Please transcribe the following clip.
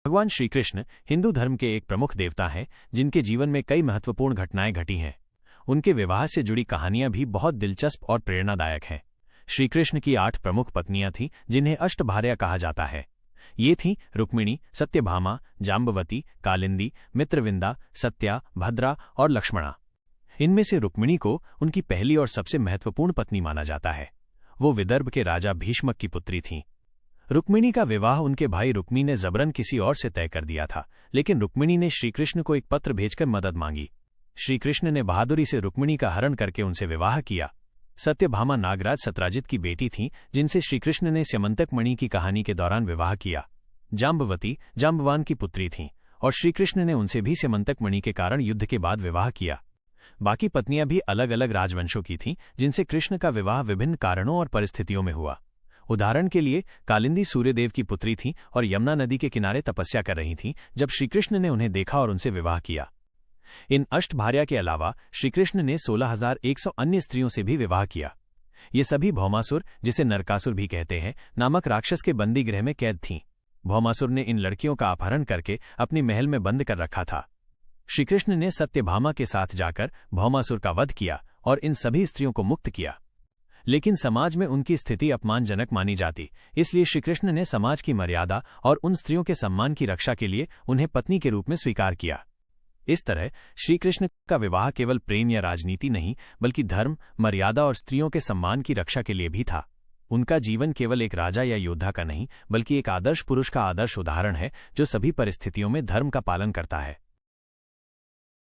भगवान श्री कृष्ण हिंदू धर्म के एक प्रमुख देवता हैं जिनके जीवन में कई महत्वपूर्ण घटनाएं घटी हैं। उनके विवाह से जुड़ी कहानियां भी बहुत दिलचस्प और प्रेरणादायक हैं। श्री कृष्ण की 8 प्रमुख पत्नियां थीं जिन्हें अष्टभार्या कहा जाता है। ये थीं रुक्मिणी, सत्यभामा, जाम्बवती, कालिंदी, मित्रविंदा, सत्या, भद्रा और लक्ष्मणा। इनमें से रुक्मिणी को उनकी पहली और सबसे महत्वपूर्ण पत्नी माना जाता है। वो विदर्भ के राजा भीष्मक की पुत्री थीं। रुक्मिणी का विवाह उनके भाई रुक्मी ने जबरन किसी और से तय कर दिया था, लेकिन रुक्मिणी ने श्रीकृष्ण को एक पत्र भेजकर मदद मांगी। श्रीकृष्ण ने बहादुरी से रुक्मिणी का हरण करके उनसे विवाह किया। सत्यभामा नागराज सत्राजित की बेटी थीं जिनसे श्रीकृष्ण ने स्यमंतक मणि की कहानी के दौरान विवाह किया। जाम्बवती जाम्बवान की पुत्री थीं और श्रीकृष्ण ने उनसे भी स्यमंतक मणि के कारण युद्ध के बाद विवाह किया। बाकी पत्नियां भी अलग अलग राजवंशों की थीं जिनसे कृष्ण का विवाह विभिन्न कारणों और परिस्थितियों में हुआ। उदाहरण के लिए कालिंदी सूर्यदेव की पुत्री थीं और यमुना नदी के किनारे तपस्या कर रही थीं जब श्रीकृष्ण ने उन्हें देखा और उनसे विवाह किया। इन अष्टभार्या के अलावा श्रीकृष्ण ने 16,100 अन्य स्त्रियों से भी विवाह किया। ये सभी भौमासुर, जिसे नरकासुर भी कहते हैं, नामक राक्षस के बंदी गृह में कैद थीं। भौमासुर ने इन लड़कियों का अपहरण करके अपनी महल में बंद कर रखा था। श्रीकृष्ण ने सत्यभामा के साथ जाकर भौमासुर का वध किया और इन सभी स्त्रियों को मुक्त किया। लेकिन समाज में उनकी स्थिति अपमानजनक मानी जाती, इसलिए श्रीकृष्ण ने समाज की मर्यादा और उन स्त्रियों के सम्मान की रक्षा के लिए उन्हें पत्नी के रूप में स्वीकार किया। इस तरह श्रीकृष्ण का विवाह केवल प्रेम या राजनीति नहीं, बल्कि धर्म, मर्यादा और स्त्रियों के सम्मान की रक्षा के लिए भी था। उनका जीवन केवल एक राजा या योद्धा का नहीं, बल्कि एक आदर्श पुरुष का आदर्श उदाहरण है जो सभी परिस्थितियों में धर्म का पालन करता है।